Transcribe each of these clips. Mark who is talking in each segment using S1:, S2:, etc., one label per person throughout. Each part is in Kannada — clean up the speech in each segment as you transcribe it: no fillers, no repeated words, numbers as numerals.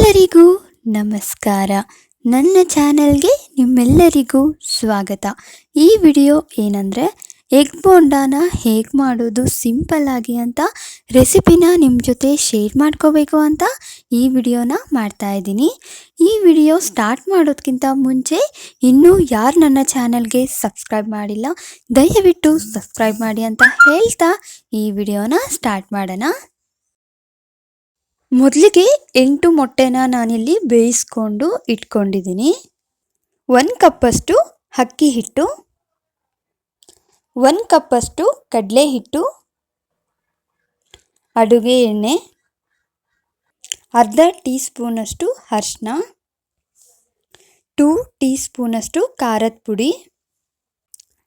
S1: ಎಲ್ಲರಿಗೂ ನಮಸ್ಕಾರ. ನನ್ನ ಚಾನೆಲ್ಗೆ ನಿಮ್ಮೆಲ್ಲರಿಗೂ ಸ್ವಾಗತ. ಈ ವಿಡಿಯೋ ಏನಂದರೆ ಎಗ್ ಬೋಂಡಾನ ಹೇಗೆ ಮಾಡೋದು ಸಿಂಪಲ್ ಆಗಿ ಅಂತ ರೆಸಿಪಿನ ನಿಮ್ಮ ಜೊತೆ ಶೇರ್ ಮಾಡ್ಕೋಬೇಕು ಅಂತ ಈ ವಿಡಿಯೋನ ಮಾಡ್ತಾ ಇದ್ದೀನಿ. ಈ ವಿಡಿಯೋ ಸ್ಟಾರ್ಟ್ ಮಾಡೋದಕ್ಕಿಂತ ಮುಂಚೆ ಇನ್ನೂ ಯಾರು ನನ್ನ ಚಾನೆಲ್ಗೆ ಸಬ್ಸ್ಕ್ರೈಬ್ ಮಾಡಿಲ್ಲ ದಯವಿಟ್ಟು ಸಬ್ಸ್ಕ್ರೈಬ್ ಮಾಡಿ ಅಂತ ಹೇಳ್ತಾ ಈ ವಿಡಿಯೋನ ಸ್ಟಾರ್ಟ್ ಮಾಡೋಣ. ಮೊದಲಿಗೆ 8 ಮೊಟ್ಟೆನ ನಾನಿಲ್ಲಿ ಬೇಯಿಸ್ಕೊಂಡು ಇಟ್ಕೊಂಡಿದ್ದೀನಿ. 1 ಕಪ್ಪಷ್ಟು ಅಕ್ಕಿ ಹಿಟ್ಟು, 1 ಕಪ್ಪಷ್ಟು ಕಡಲೆ ಹಿಟ್ಟು, ಅಡುಗೆ ಎಣ್ಣೆ, ಅರ್ಧ ಟೀ ಸ್ಪೂನಷ್ಟು ಅರಿಶಿನ, 2 ಟೀ ಸ್ಪೂನಷ್ಟು ಖಾರದ ಪುಡಿ,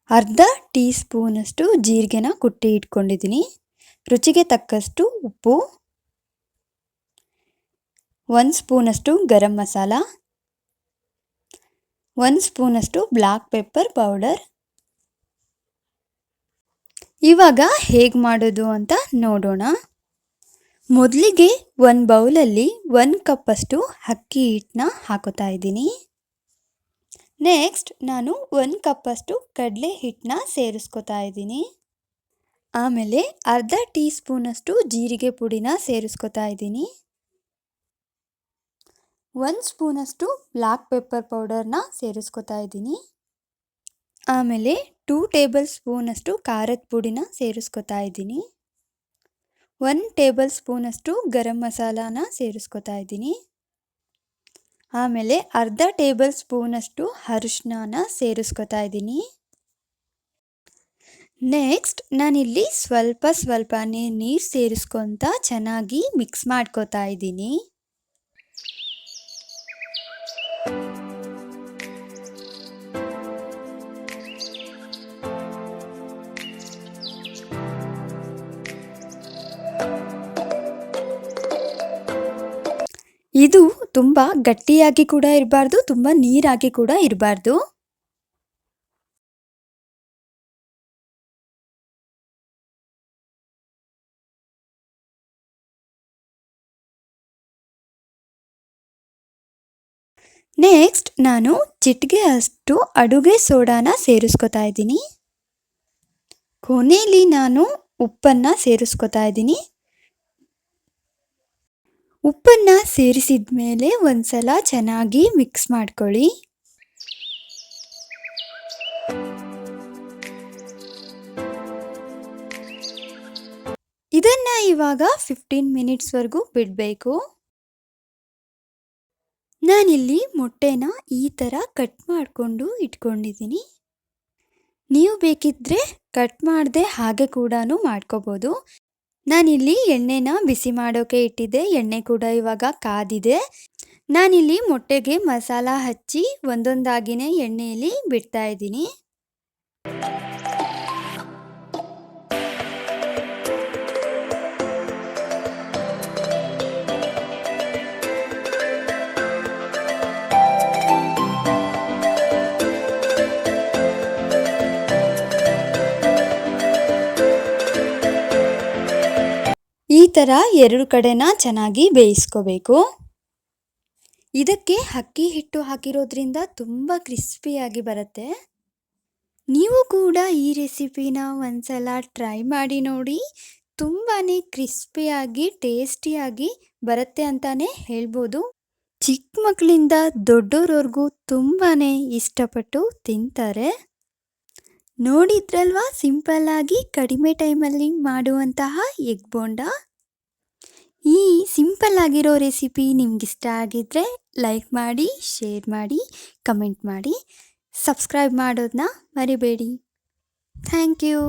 S1: ಅರ್ಧ ಟೀ ಸ್ಪೂನಷ್ಟು ಜೀರಿಗೆನ ಕುಟ್ಟಿ ಇಟ್ಕೊಂಡಿದ್ದೀನಿ, ರುಚಿಗೆ ತಕ್ಕಷ್ಟು ಉಪ್ಪು, 1 ಸ್ಪೂನಷ್ಟು ಗರಂ ಮಸಾಲ, 1 ಸ್ಪೂನಷ್ಟು ಬ್ಲ್ಯಾಕ್ ಪೆಪ್ಪರ್ ಪೌಡರ್. ಇವಾಗ ಹೇಗೆ ಮಾಡೋದು ಅಂತ ನೋಡೋಣ. ಮೊದಲಿಗೆ ಒಂದು ಬೌಲಲ್ಲಿ 1 ಕಪ್ಪಷ್ಟು ಅಕ್ಕಿ ಹಿಟ್ಟನ್ನ ಹಾಕೋತಾ ಇದ್ದೀನಿ. ನೆಕ್ಸ್ಟ್ ನಾನು 1 ಕಪ್ಪಷ್ಟು ಕಡಲೆ ಹಿಟ್ಟನ್ನ ಸೇರಿಸ್ಕೊತಾ ಇದ್ದೀನಿ. ಆಮೇಲೆ ಅರ್ಧ ಟೀ ಸ್ಪೂನಷ್ಟು ಜೀರಿಗೆ ಪುಡಿನ ಸೇರಿಸ್ಕೊತಾ ಇದ್ದೀನಿ. 1 ಸ್ಪೂನಷ್ಟು ಬ್ಲ್ಯಾಕ್ ಪೆಪ್ಪರ್ ಪೌಡರ್ನ ಸೇರಿಸ್ಕೊತಾ ಇದ್ದೀನಿ. ಆಮೇಲೆ 2 ಟೇಬಲ್ ಸ್ಪೂನಷ್ಟು ಖಾರದ ಪುಡಿನ ಸೇರಿಸ್ಕೊತಾ ಇದ್ದೀನಿ. 1 ಟೇಬಲ್ ಸ್ಪೂನಷ್ಟು ಗರಂ ಮಸಾಲಾನ ಸೇರಿಸ್ಕೊತಾ ಇದ್ದೀನಿ. ಆಮೇಲೆ ಅರ್ಧ ಟೇಬಲ್ ಸ್ಪೂನಷ್ಟು ಅರಿಶಿನ ಸೇರಿಸ್ಕೊತಾ ಇದ್ದೀನಿ. ನೆಕ್ಸ್ಟ್ ನಾನಿಲ್ಲಿ ಸ್ವಲ್ಪನೇ ನೀರು ಸೇರಿಸ್ಕೊತಾ ಚೆನ್ನಾಗಿ ಮಿಕ್ಸ್ ಮಾಡ್ಕೋತಾ ಇದ್ದೀನಿ. ಇದು ತುಂಬ ಗಟ್ಟಿಯಾಗಿ ಕೂಡ ಇರಬಾರ್ದು, ತುಂಬ ನೀರಾಗಿ ಕೂಡ ಇರಬಾರ್ದು. ನೆಕ್ಸ್ಟ್ ನಾನು ಚಿಟಿಕೆ ಅಷ್ಟು ಅಡುಗೆ ಸೋಡಾನ ಸೇರಿಸ್ಕೊತಾ ಇದ್ದೀನಿ. ಕೊನೆಯಲ್ಲಿ ನಾನು ಉಪ್ಪನ್ನು ಸೇರಿಸ್ಕೊತಾ ಇದ್ದೀನಿ. ಉಪ್ಪನ್ನು ಸೇರಿಸಿದ ಮೇಲೆ ಒಂದ್ಸಲ ಚೆನ್ನಾಗಿ ಮಿಕ್ಸ್ ಮಾಡ್ಕೊಳ್ಳಿ. ಇದನ್ನು ಇವಾಗ 15 ಮಿನಿಟ್ಸ್ವರೆಗೂ ಬಿಡಬೇಕು. ನಾನಿಲ್ಲಿ ಮೊಟ್ಟೆನ ಈ ಥರ ಕಟ್ ಮಾಡಿಕೊಂಡು ಇಟ್ಕೊಂಡಿದ್ದೀನಿ. ನೀವು ಬೇಕಿದ್ದರೆ ಕಟ್ ಮಾಡದೆ ಹಾಗೆ ಕೂಡ ಮಾಡ್ಕೋಬೋದು. ನಾನಿಲ್ಲಿ ಎಣ್ಣೆನ ಬಿಸಿ ಮಾಡೋಕೆ ಇಟ್ಟಿದ್ದೆ, ಎಣ್ಣೆ ಕೂಡ ಇವಾಗ ಕಾದಿದೆ. ನಾನಿಲ್ಲಿ ಮೊಟ್ಟೆಗೆ ಮಸಾಲ ಹಚ್ಚಿ ಒಂದೊಂದಾಗಿನೇ ಎಣ್ಣೆಯಲ್ಲಿ ಬಿಡ್ತಾ ಇದ್ದೀನಿ. ಈ ಥರ 2 ಕಡೆನ ಚೆನ್ನಾಗಿ ಬೇಯಿಸ್ಕೋಬೇಕು. ಇದಕ್ಕೆ ಅಕ್ಕಿ ಹಿಟ್ಟು ಹಾಕಿರೋದ್ರಿಂದ ತುಂಬ ಕ್ರಿಸ್ಪಿಯಾಗಿ ಬರುತ್ತೆ. ನೀವು ಕೂಡ ಈ ರೆಸಿಪಿನ ಒಂದ್ಸಲ ಟ್ರೈ ಮಾಡಿ ನೋಡಿ. ತುಂಬಾ ಕ್ರಿಸ್ಪಿಯಾಗಿ ಟೇಸ್ಟಿಯಾಗಿ ಬರುತ್ತೆ ಅಂತಾನೆ ಹೇಳ್ಬೋದು. ಚಿಕ್ಕ ಮಕ್ಕಳಿಂದ ದೊಡ್ಡೋರವರೆಗೂ ತುಂಬಾ ಇಷ್ಟಪಟ್ಟು ತಿಂತಾರೆ. ನೋಡಿದ್ರಲ್ವಾ ಸಿಂಪಲ್ಲಾಗಿ ಕಡಿಮೆ ಟೈಮಲ್ಲಿ ಮಾಡುವಂತಹ ಎಗ್ ಬೋಂಡ. ಈ ಸಿಂಪಲ್ ಆಗಿರೋ ರೆಸಿಪಿ ನಿಮ್ಗಿಷ್ಟ ಆಗಿದ್ದರೆ ಲೈಕ್ ಮಾಡಿ, ಶೇರ್ ಮಾಡಿ, ಕಮೆಂಟ್ ಮಾಡಿ, ಸಬ್ಸ್ಕ್ರೈಬ್ ಮಾಡೋದನ್ನ ಮರಿಬೇಡಿ. Thank you.